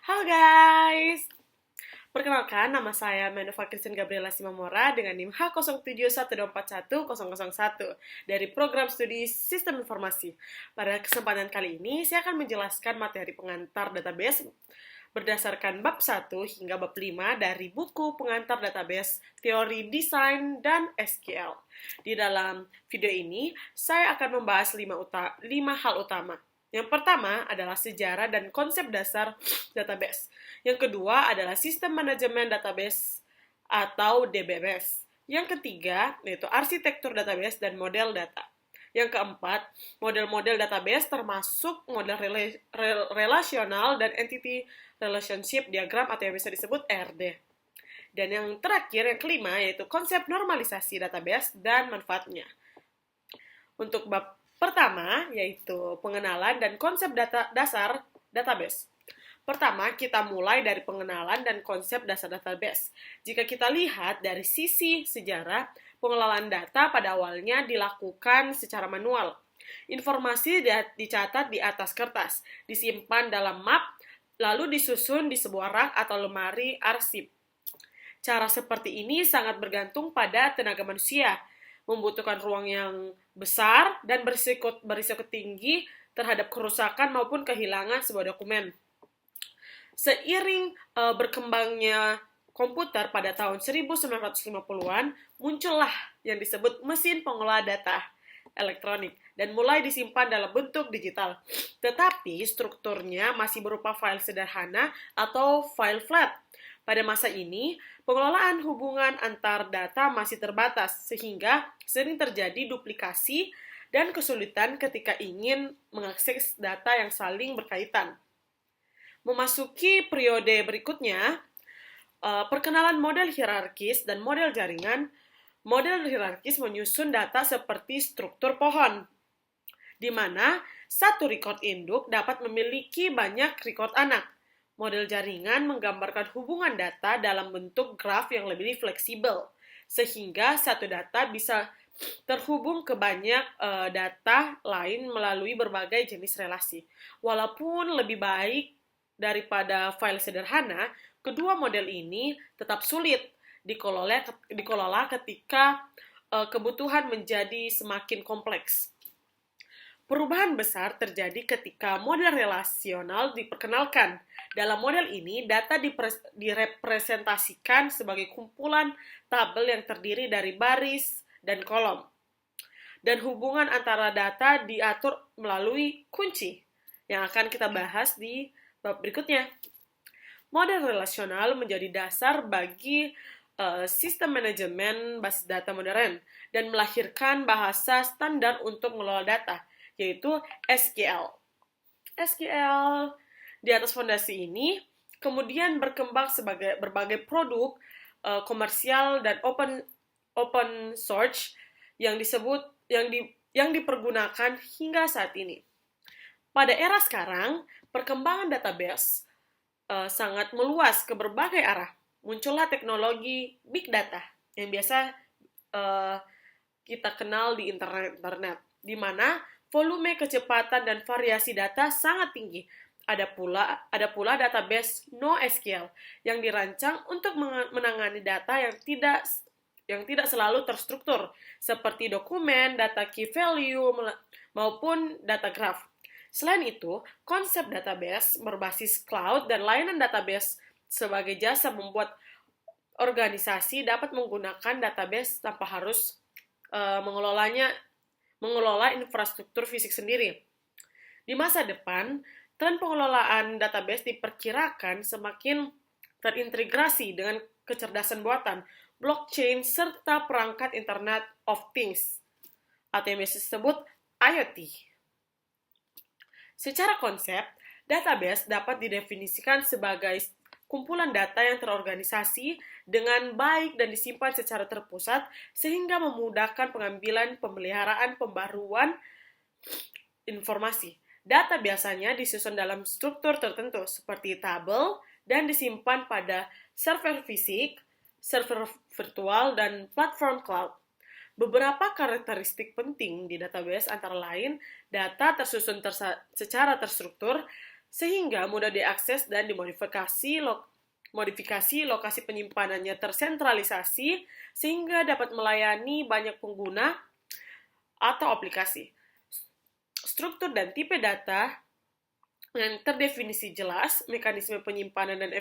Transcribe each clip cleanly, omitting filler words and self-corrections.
Halo guys, perkenalkan nama saya Menova Christian Gabriela Simamora dengan NIM H0712412001 dari program studi Sistem Informasi. Pada kesempatan kali ini, saya akan menjelaskan materi pengantar database berdasarkan bab 1 hingga bab 5 dari buku pengantar database, teori desain, dan SQL. Di dalam video ini, saya akan membahas 5 hal utama. Yang pertama adalah sejarah dan konsep dasar database. Yang kedua adalah sistem manajemen database atau DBMS. Yang ketiga yaitu arsitektur database dan model data. Yang keempat, model-model database termasuk model relasional dan entity relationship diagram atau yang bisa disebut RD. Dan yang terakhir, yang kelima, yaitu konsep normalisasi database dan manfaatnya. Untuk bab pertama, yaitu pengenalan dan konsep dasar database. Pertama, kita mulai dari pengenalan dan konsep dasar database. Jika kita lihat dari sisi sejarah, pengelolaan data pada awalnya dilakukan secara manual. Informasi dicatat di atas kertas, disimpan dalam map, lalu disusun di sebuah rak atau lemari arsip. Cara seperti ini sangat bergantung pada tenaga manusia, membutuhkan ruang yang besar dan berisiko tinggi terhadap kerusakan maupun kehilangan sebuah dokumen. Seiring berkembangnya komputer pada tahun 1950-an, muncullah yang disebut mesin pengolah data elektronik dan mulai disimpan dalam bentuk digital. Tetapi strukturnya masih berupa file sederhana atau file flat. Pada masa ini, pengelolaan hubungan antar data masih terbatas, sehingga sering terjadi duplikasi dan kesulitan ketika ingin mengakses data yang saling berkaitan. Memasuki periode berikutnya, perkenalan model hierarkis dan model jaringan. Model hierarkis menyusun data seperti struktur pohon, di mana satu record induk dapat memiliki banyak record anak. Model jaringan menggambarkan hubungan data dalam bentuk graf yang lebih fleksibel, sehingga satu data bisa terhubung ke banyak data lain melalui berbagai jenis relasi. Walaupun lebih baik daripada file sederhana, kedua model ini tetap sulit dikelola ketika kebutuhan menjadi semakin kompleks. Perubahan besar terjadi ketika model relasional diperkenalkan. Dalam model ini, data direpresentasikan sebagai kumpulan tabel yang terdiri dari baris dan kolom. Dan hubungan antara data diatur melalui kunci, yang akan kita bahas di bab berikutnya. Model relasional menjadi dasar bagi sistem manajemen basis data modern dan melahirkan bahasa standar untuk mengelola data, yaitu SQL. SQL di atas fondasi ini kemudian berkembang sebagai berbagai produk komersial dan open source yang dipergunakan hingga saat ini. Pada era sekarang, perkembangan database sangat meluas ke berbagai arah. Muncullah teknologi big data yang biasa kita kenal di internet, di mana volume, kecepatan, dan variasi data sangat tinggi. Ada pula database NoSQL yang dirancang untuk menangani data yang tidak selalu terstruktur, seperti dokumen, data key value, maupun data graph. Selain itu, konsep database berbasis cloud dan layanan database sebagai jasa membuat organisasi dapat menggunakan database tanpa harus mengelola infrastruktur fisik sendiri. Di masa depan, tren pengelolaan database diperkirakan semakin terintegrasi dengan kecerdasan buatan, blockchain, serta perangkat Internet of Things, atau yang biasa disebut IoT. Secara konsep, database dapat didefinisikan sebagai kumpulan data yang terorganisasi dengan baik dan disimpan secara terpusat sehingga memudahkan pengambilan, pemeliharaan, pembaruan informasi. Data biasanya disusun dalam struktur tertentu seperti tabel dan disimpan pada server fisik, server virtual, dan platform cloud. Beberapa karakteristik penting di database antara lain data tersusun secara terstruktur, sehingga mudah diakses dan modifikasi lokasi penyimpanannya tersentralisasi, sehingga dapat melayani banyak pengguna atau aplikasi. Struktur dan tipe data yang terdefinisi jelas, mekanisme penyimpanan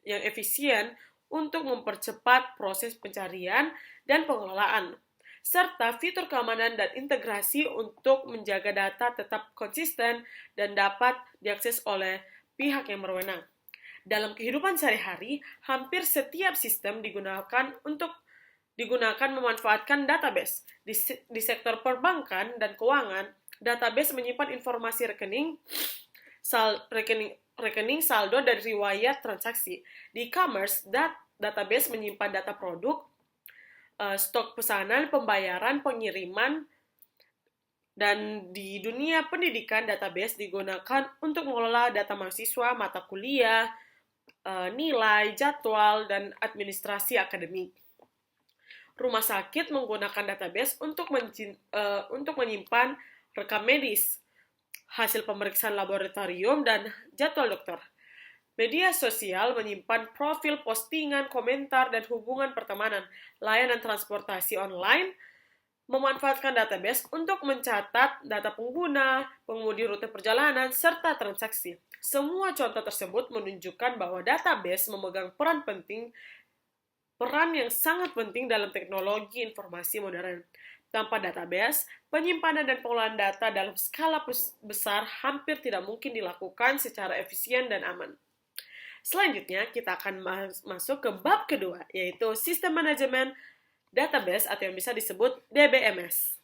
yang efisien untuk mempercepat proses pencarian dan pengelolaan, serta fitur keamanan dan integrasi untuk menjaga data tetap konsisten dan dapat diakses oleh pihak yang berwenang. Dalam kehidupan sehari-hari, hampir setiap sistem digunakan memanfaatkan database. Di sektor perbankan dan keuangan, database menyimpan informasi rekening, saldo, dan riwayat transaksi. Di e-commerce, database menyimpan data produk, stok pesanan, pembayaran, pengiriman, dan di dunia pendidikan, database digunakan untuk mengelola data mahasiswa, mata kuliah, nilai, jadwal, dan administrasi akademik. Rumah sakit menggunakan database untuk menyimpan rekam medis, hasil pemeriksaan laboratorium, dan jadwal dokter. Media sosial menyimpan profil, postingan, komentar, dan hubungan pertemanan. Layanan transportasi online memanfaatkan database untuk mencatat data pengguna, pengemudi rute perjalanan, serta transaksi. Semua contoh tersebut menunjukkan bahwa database memegang peran yang sangat penting dalam teknologi informasi modern. Tanpa database, penyimpanan dan pengelolaan data dalam skala besar hampir tidak mungkin dilakukan secara efisien dan aman. Selanjutnya, kita akan masuk ke bab kedua, yaitu sistem manajemen database atau yang bisa disebut DBMS.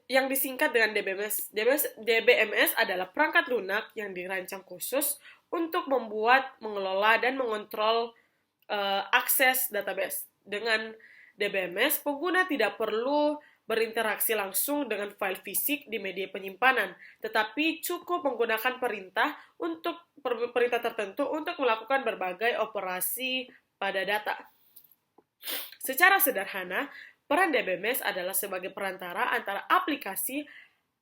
Yang disingkat dengan DBMS. DBMS adalah perangkat lunak yang dirancang khusus untuk membuat, mengelola, dan mengontrol akses database. Dengan DBMS, pengguna tidak perlu berinteraksi langsung dengan file fisik di media penyimpanan, tetapi cukup menggunakan perintah tertentu untuk melakukan berbagai operasi pada data. Secara sederhana, peran DBMS adalah sebagai perantara antara aplikasi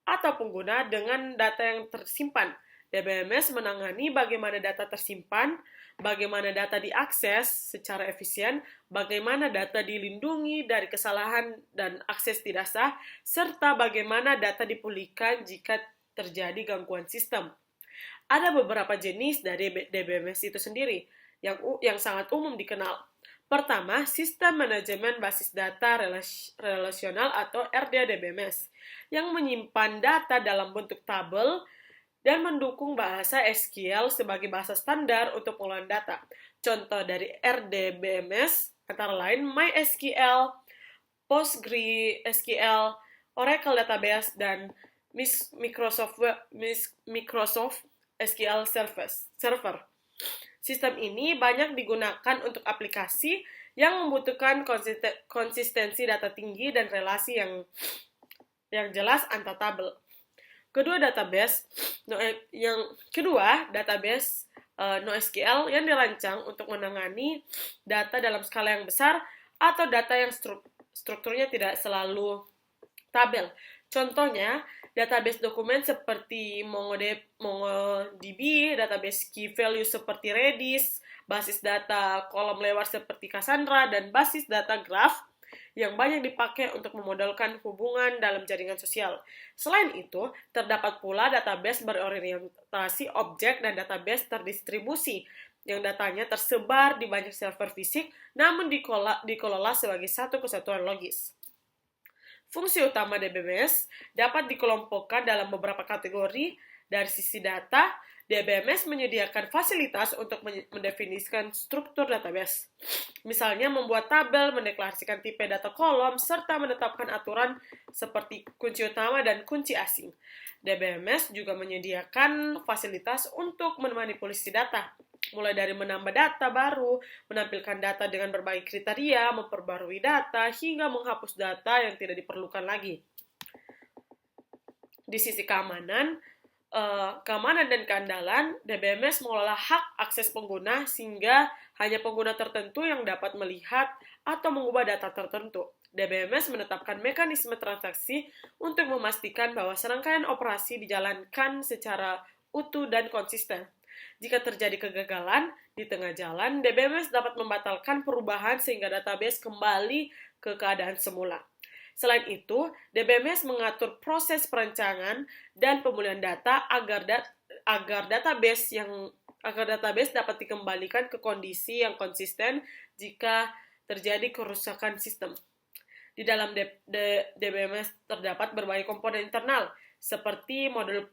atau pengguna dengan data yang tersimpan. DBMS menangani bagaimana data tersimpan, bagaimana data diakses secara efisien, bagaimana data dilindungi dari kesalahan dan akses tidak sah, serta bagaimana data dipulihkan jika terjadi gangguan sistem. Ada beberapa jenis dari DBMS itu sendiri yang sangat umum dikenal. Pertama, Sistem Manajemen Basis Data Relasional atau RDBMS, yang menyimpan data dalam bentuk tabel dan mendukung bahasa SQL sebagai bahasa standar untuk pengolahan data. Contoh dari RDBMS antara lain MySQL, PostgreSQL, Oracle Database, dan Microsoft SQL Server. Sistem ini banyak digunakan untuk aplikasi yang membutuhkan konsistensi data tinggi dan relasi yang jelas antar tabel. Database NoSQL yang dirancang untuk menangani data dalam skala yang besar atau data yang strukturnya tidak selalu tabel. Contohnya, database dokumen seperti MongoDB, database key value seperti Redis, basis data kolom lebar seperti Cassandra, dan basis data graph yang banyak dipakai untuk memodelkan hubungan dalam jaringan sosial. Selain itu, terdapat pula database berorientasi objek dan database terdistribusi, yang datanya tersebar di banyak server fisik, namun dikelola sebagai satu kesatuan logis. Fungsi utama DBMS dapat dikelompokkan dalam beberapa kategori. Dari sisi data, DBMS menyediakan fasilitas untuk mendefinisikan struktur database. Misalnya membuat tabel, mendeklarasikan tipe data kolom, serta menetapkan aturan seperti kunci utama dan kunci asing. DBMS juga menyediakan fasilitas untuk memanipulasi data, mulai dari menambah data baru, menampilkan data dengan berbagai kriteria, memperbarui data, hingga menghapus data yang tidak diperlukan lagi. Di sisi keamanan dan keandalan, DBMS mengelola hak akses pengguna sehingga hanya pengguna tertentu yang dapat melihat atau mengubah data tertentu. DBMS menetapkan mekanisme transaksi untuk memastikan bahwa serangkaian operasi dijalankan secara utuh dan konsisten. Jika terjadi kegagalan di tengah jalan, DBMS dapat membatalkan perubahan sehingga database kembali ke keadaan semula. Selain itu, DBMS mengatur proses perancangan dan pemulihan data agar database dapat dikembalikan ke kondisi yang konsisten jika terjadi kerusakan sistem. Di dalam DBMS terdapat berbagai komponen internal, seperti model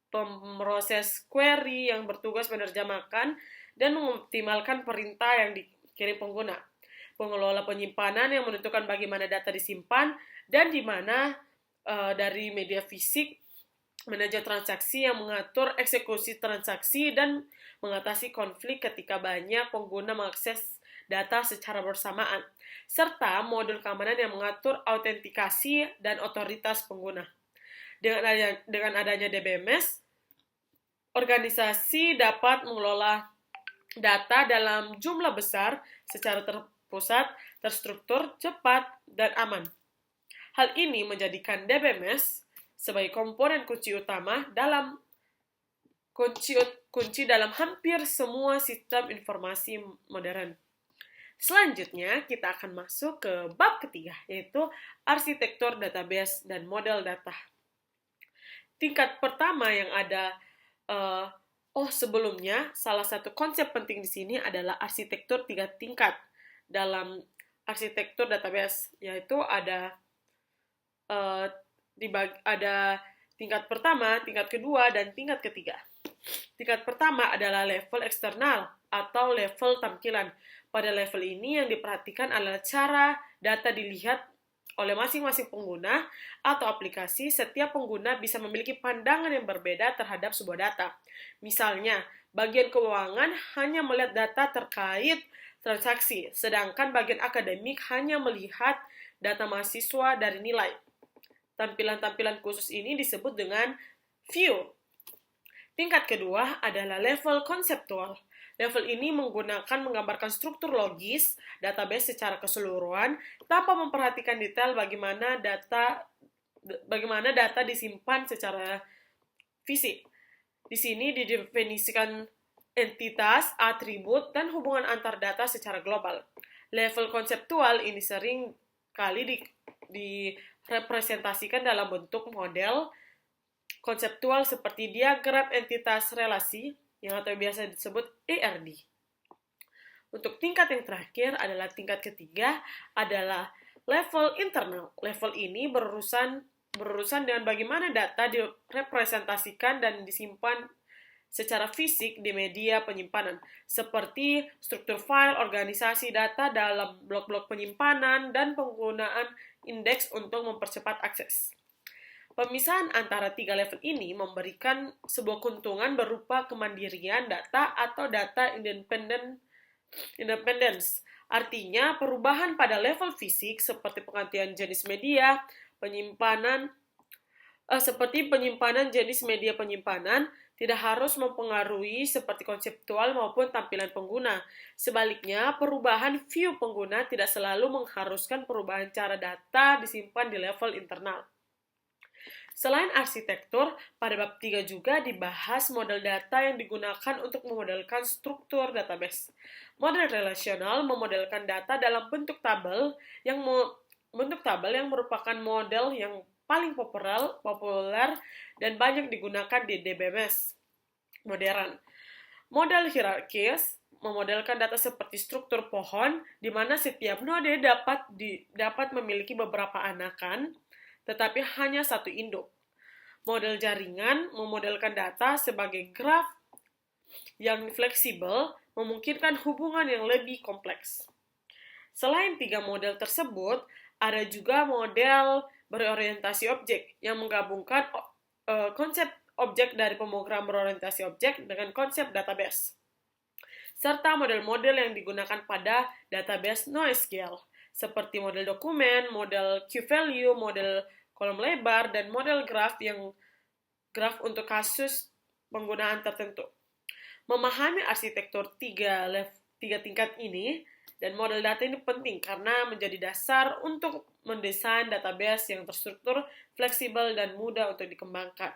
pemroses query yang bertugas menerjemahkan dan mengoptimalkan perintah yang dikirim pengguna. Pengelola penyimpanan yang menentukan bagaimana data disimpan dan di mana dari media fisik, manajer transaksi yang mengatur eksekusi transaksi dan mengatasi konflik ketika banyak pengguna mengakses data secara bersamaan, serta modul keamanan yang mengatur autentikasi dan otoritas pengguna. Dengan adanya DBMS, organisasi dapat mengelola data dalam jumlah besar secara terpusat, terstruktur, cepat, dan aman. Hal ini menjadikan DBMS sebagai komponen kunci dalam hampir semua sistem informasi modern. Selanjutnya, kita akan masuk ke bab ketiga, yaitu arsitektur database dan model data. Tingkat pertama yang ada sebelumnya, salah satu konsep penting di sini adalah arsitektur 3 tingkat dalam arsitektur database, yaitu ada tingkat pertama, tingkat kedua, dan tingkat ketiga. Tingkat pertama adalah level eksternal atau level tampilan. Pada level ini yang diperhatikan adalah cara data dilihat oleh masing-masing pengguna atau aplikasi. Setiap pengguna bisa memiliki pandangan yang berbeda terhadap sebuah data. Misalnya, bagian keuangan hanya melihat data terkait transaksi, sedangkan bagian akademik hanya melihat data mahasiswa dari nilai. Tampilan-tampilan khusus ini disebut dengan view. Tingkat kedua adalah level konseptual. Level ini menggambarkan struktur logis database secara keseluruhan tanpa memperhatikan detail bagaimana data disimpan secara fisik. Di sini didefinisikan entitas, atribut, dan hubungan antar data secara global. Level konseptual ini sering kali direpresentasikan dalam bentuk model konseptual seperti diagram entitas relasi yang atau biasa disebut ERD. Untuk tingkat yang terakhir adalah tingkat ketiga adalah level internal. Level ini berurusan dengan bagaimana data direpresentasikan dan disimpan secara fisik di media penyimpanan, seperti struktur file, organisasi data dalam blok-blok penyimpanan, dan penggunaan indeks untuk mempercepat akses. Pemisahan antara 3 level ini memberikan sebuah keuntungan berupa kemandirian data atau data independence. Artinya, perubahan pada level fisik seperti penggantian jenis media, penyimpanan jenis media penyimpanan tidak harus mempengaruhi seperti konseptual maupun tampilan pengguna. Sebaliknya, perubahan view pengguna tidak selalu mengharuskan perubahan cara data disimpan di level internal. Selain arsitektur, pada bab 3 juga dibahas model data yang digunakan untuk memodelkan struktur database. Model relasional memodelkan data dalam bentuk tabel yang merupakan model yang paling populer dan banyak digunakan di DBMS modern. Model hierarkis memodelkan data seperti struktur pohon, di mana setiap node dapat memiliki beberapa anakan, tetapi hanya satu induk. Model jaringan memodelkan data sebagai graf yang fleksibel, memungkinkan hubungan yang lebih kompleks. Selain 3 model tersebut, ada juga model berorientasi objek yang menggabungkan konsep objek dari pemrograman berorientasi objek dengan konsep database, serta model-model yang digunakan pada database NoSQL, seperti model dokumen, model Q-value, model kolom lebar, dan model graf untuk kasus penggunaan tertentu. Memahami arsitektur 3 tingkat ini Dan model data ini penting karena menjadi dasar untuk mendesain database yang terstruktur, fleksibel, dan mudah untuk dikembangkan.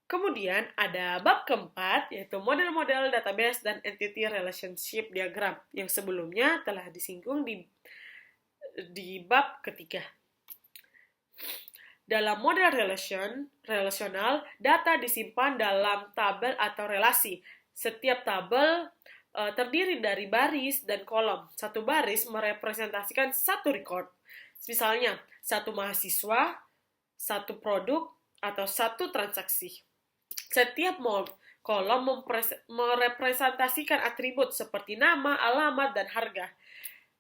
Kemudian ada bab keempat, yaitu model-model database dan entity relationship diagram, yang sebelumnya telah disinggung di bab ketiga. Dalam model relasional, data disimpan dalam tabel atau relasi. Setiap tabel terdiri dari baris dan kolom. Satu baris merepresentasikan satu record. Misalnya, satu mahasiswa, satu produk, atau satu transaksi. Setiap kolom merepresentasikan atribut seperti nama, alamat, dan harga.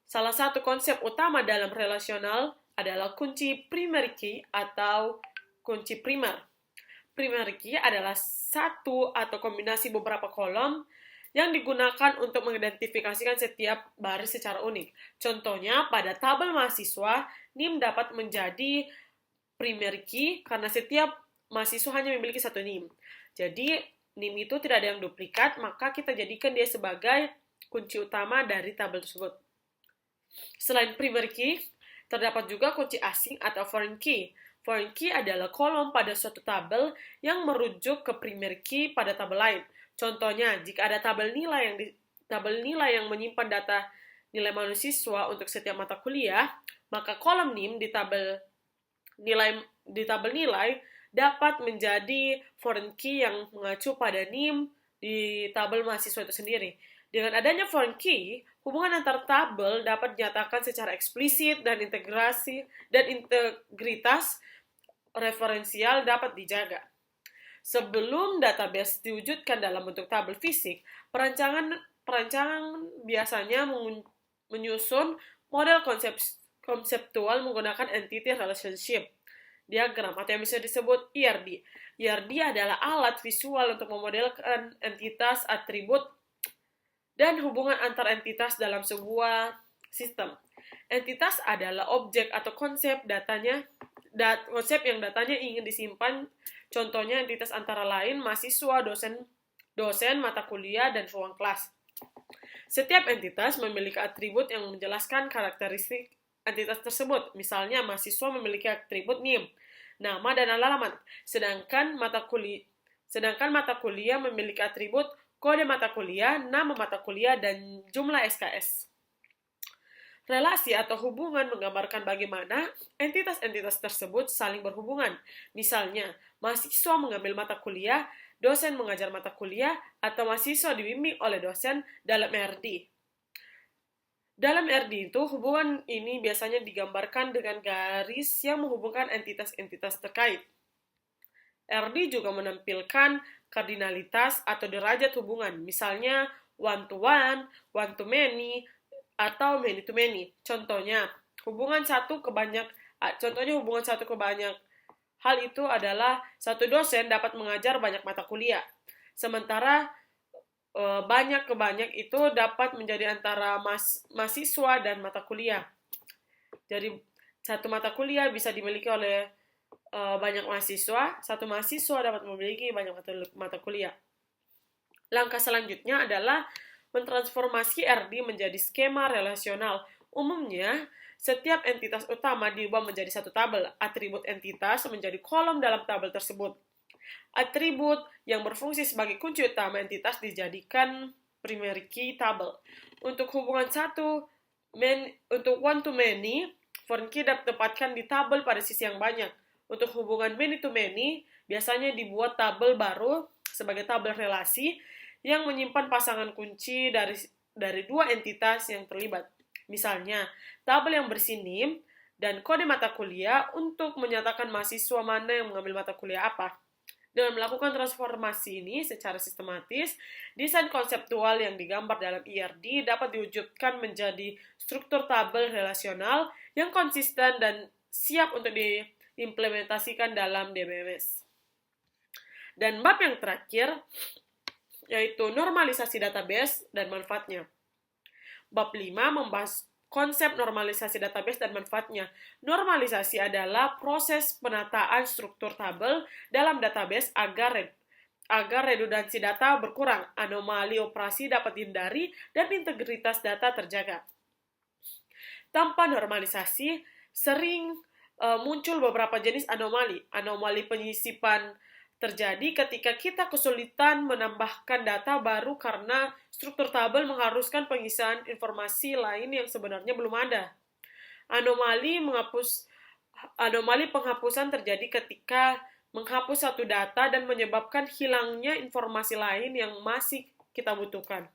Salah satu konsep utama dalam relasional adalah kunci primary key atau kunci primer. Primary key adalah satu atau kombinasi beberapa kolom yang digunakan untuk mengidentifikasikan setiap baris secara unik. Contohnya, pada tabel mahasiswa, NIM dapat menjadi primary key karena setiap mahasiswa hanya memiliki satu NIM. Jadi, NIM itu tidak ada yang duplikat, maka kita jadikan dia sebagai kunci utama dari tabel tersebut. Selain primary key, terdapat juga kunci asing atau foreign key. Foreign key adalah kolom pada suatu tabel yang merujuk ke primary key pada tabel lain. Contohnya, jika ada tabel nilai yang menyimpan data nilai mahasiswa untuk setiap mata kuliah, maka kolom NIM di tabel nilai dapat menjadi foreign key yang mengacu pada NIM di tabel mahasiswa itu sendiri. Dengan adanya foreign key, hubungan antar tabel dapat dinyatakan secara eksplisit dan integritas referensial dapat dijaga. Sebelum database diwujudkan dalam bentuk tabel fisik, perancangan biasanya menyusun model konseptual menggunakan entity relationship diagram atau yang bisa disebut ERD. ERD adalah alat visual untuk memodelkan entitas, atribut, dan hubungan antar entitas dalam sebuah sistem. Entitas adalah objek atau konsep yang datanya ingin disimpan. Contohnya entitas antara lain mahasiswa, dosen, mata kuliah, dan ruang kelas. Setiap entitas memiliki atribut yang menjelaskan karakteristik entitas tersebut. Misalnya, mahasiswa memiliki atribut NIM, nama dan alamat, sedangkan mata kuliah memiliki atribut kode mata kuliah, nama mata kuliah, dan jumlah SKS. Relasi atau hubungan menggambarkan bagaimana entitas-entitas tersebut saling berhubungan. Misalnya, mahasiswa mengambil mata kuliah, dosen mengajar mata kuliah, atau mahasiswa dibimbing oleh dosen dalam ERD. Dalam ERD itu, hubungan ini biasanya digambarkan dengan garis yang menghubungkan entitas-entitas terkait. ERD juga menampilkan kardinalitas atau derajat hubungan, misalnya one-to-one, one-to-many, atau many-to-many. Contohnya, hubungan satu ke banyak. Hal itu adalah satu dosen dapat mengajar banyak mata kuliah. Sementara banyak ke banyak itu dapat menjadi antara mahasiswa dan mata kuliah. Jadi, satu mata kuliah bisa dimiliki oleh banyak mahasiswa, satu mahasiswa dapat memiliki banyak mata kuliah. Langkah selanjutnya adalah mentransformasi RD menjadi skema relasional. Umumnya, setiap entitas utama diubah menjadi satu tabel. Atribut entitas menjadi kolom dalam tabel tersebut. Atribut yang berfungsi sebagai kunci utama entitas dijadikan primary key tabel. Untuk hubungan untuk one-to-many, foreign key dapat ditempatkan di tabel pada sisi yang banyak. Untuk hubungan many-to-many, biasanya dibuat tabel baru sebagai tabel relasi yang menyimpan pasangan kunci dari dua entitas yang terlibat. Misalnya, tabel yang berisi NIM dan kode mata kuliah untuk menyatakan mahasiswa mana yang mengambil mata kuliah apa. Dengan melakukan transformasi ini secara sistematis, desain konseptual yang digambar dalam ERD dapat diwujudkan menjadi struktur tabel relasional yang konsisten dan siap untuk diimplementasikan dalam DBMS. Dan bab yang terakhir, yaitu normalisasi database dan manfaatnya. Bab 5 membahas konsep normalisasi database dan manfaatnya. Normalisasi adalah proses penataan struktur tabel dalam database agar agar redundansi data berkurang, anomali operasi dapat dihindari, dan integritas data terjaga. Tanpa normalisasi, sering muncul beberapa jenis anomali. Anomali penyisipan terjadi ketika kita kesulitan menambahkan data baru karena struktur tabel mengharuskan pengisian informasi lain yang sebenarnya belum ada. Anomali penghapusan terjadi ketika menghapus satu data dan menyebabkan hilangnya informasi lain yang masih kita butuhkan.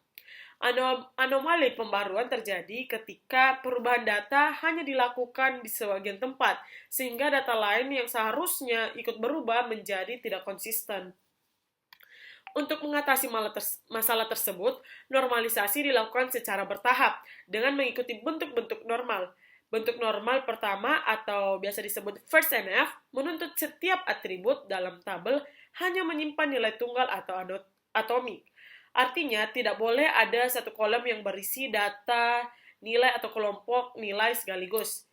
Anomali pembaruan terjadi ketika perubahan data hanya dilakukan di sebagian tempat, sehingga data lain yang seharusnya ikut berubah menjadi tidak konsisten. Untuk mengatasi masalah tersebut, normalisasi dilakukan secara bertahap dengan mengikuti bentuk-bentuk normal. Bentuk normal pertama atau biasa disebut first NF menuntut setiap atribut dalam tabel hanya menyimpan nilai tunggal atau atomik. Artinya, tidak boleh ada satu kolom yang berisi data, nilai, atau kelompok nilai sekaligus.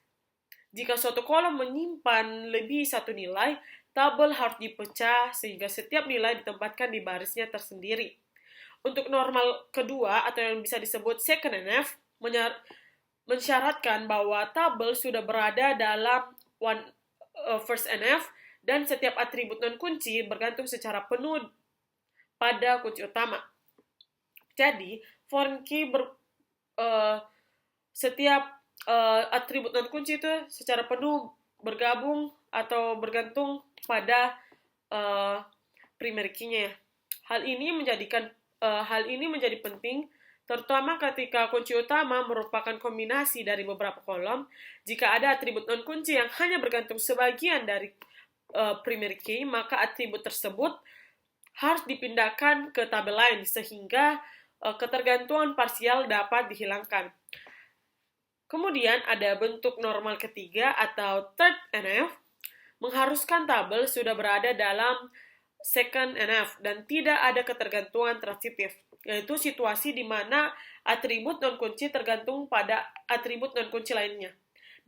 Jika suatu kolom menyimpan lebih satu nilai, tabel harus dipecah sehingga setiap nilai ditempatkan di barisnya tersendiri. Untuk normal kedua, atau yang bisa disebut second NF, mensyaratkan bahwa tabel sudah berada dalam first NF dan setiap atribut non-kunci bergantung secara penuh pada kunci utama. Jadi, foreign key setiap atribut non-kunci itu secara penuh bergabung atau bergantung pada primary key-nya. Hal ini menjadi penting terutama ketika kunci utama merupakan kombinasi dari beberapa kolom. Jika ada atribut non-kunci yang hanya bergantung sebagian dari primary key, maka atribut tersebut harus dipindahkan ke tabel lain sehingga ketergantungan parsial dapat dihilangkan. Kemudian ada bentuk normal ketiga atau third NF, mengharuskan tabel sudah berada dalam second NF dan tidak ada ketergantungan transitif, yaitu situasi di mana atribut non-kunci tergantung pada atribut non-kunci lainnya.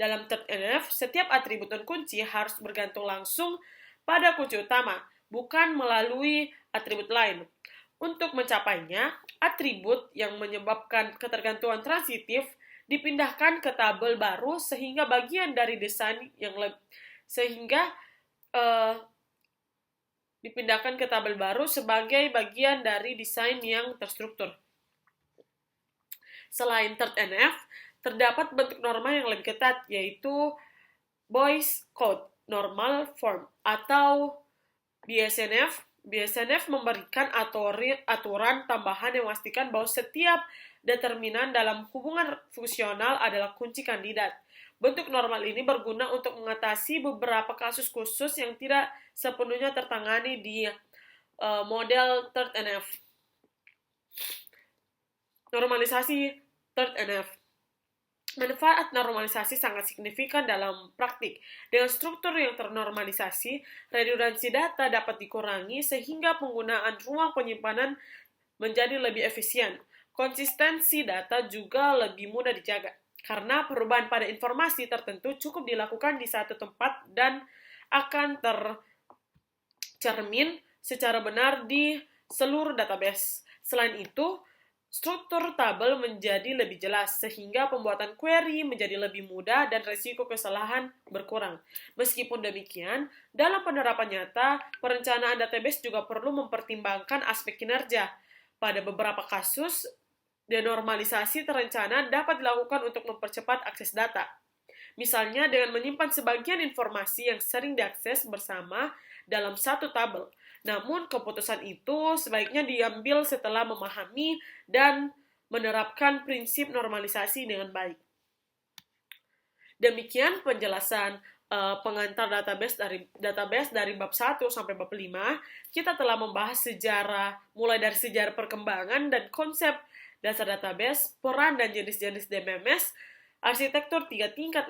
Dalam third NF, setiap atribut non-kunci harus bergantung langsung pada kunci utama, bukan melalui atribut lain. Untuk mencapainya, atribut yang menyebabkan ketergantungan transitif dipindahkan ke tabel baru sehingga bagian dari desain yang dipindahkan ke tabel baru sebagai bagian dari desain yang terstruktur. Selain third NF, terdapat bentuk norma yang lebih ketat, yaitu Boy's Code, Normal Form, atau BSNF. BSNF memberikan aturan tambahan yang memastikan bahwa setiap determinan dalam hubungan fungsional adalah kunci kandidat. Bentuk normal ini berguna untuk mengatasi beberapa kasus khusus yang tidak sepenuhnya tertangani di model third NF. Normalisasi third NF. Manfaat normalisasi sangat signifikan dalam praktik. Dengan struktur yang ternormalisasi, redundansi data dapat dikurangi sehingga penggunaan ruang penyimpanan menjadi lebih efisien. Konsistensi data juga lebih mudah dijaga, karena perubahan pada informasi tertentu cukup dilakukan di satu tempat dan akan tercermin secara benar di seluruh database. Selain itu, struktur tabel menjadi lebih jelas, sehingga pembuatan query menjadi lebih mudah dan risiko kesalahan berkurang. Meskipun demikian, dalam penerapan nyata, perencanaan database juga perlu mempertimbangkan aspek kinerja. Pada beberapa kasus, denormalisasi terencana dapat dilakukan untuk mempercepat akses data. Misalnya dengan menyimpan sebagian informasi yang sering diakses bersama dalam satu tabel. Namun, keputusan itu sebaiknya diambil setelah memahami dan menerapkan prinsip normalisasi dengan baik. Demikian penjelasan pengantar database dari bab 1 sampai bab 5. Kita telah membahas mulai dari sejarah perkembangan dan konsep dasar database, peran dan jenis-jenis DBMS, arsitektur 3 tingkat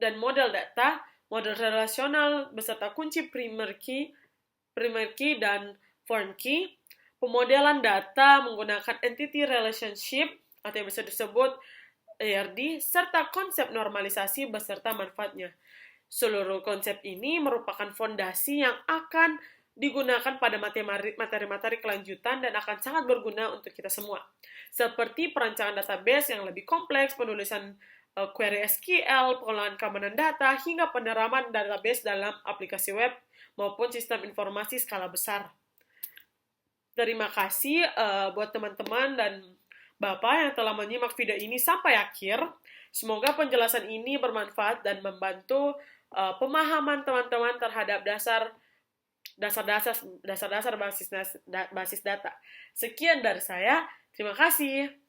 dan model data, model relasional beserta kunci primary key dan foreign key, pemodelan data menggunakan entity relationship atau yang bisa disebut ARD, serta konsep normalisasi beserta manfaatnya. Seluruh konsep ini merupakan fondasi yang akan digunakan pada materi-materi kelanjutan dan akan sangat berguna untuk kita semua. Seperti perancangan database yang lebih kompleks, penulisan query SQL, pengelolaan keamanan data, hingga penerapan database dalam aplikasi web maupun sistem informasi skala besar. Terima kasih buat teman-teman dan Bapak yang telah menyimak video ini sampai akhir. Semoga penjelasan ini bermanfaat dan membantu pemahaman teman-teman terhadap dasar-dasar basis data. Sekian dari saya. Terima kasih.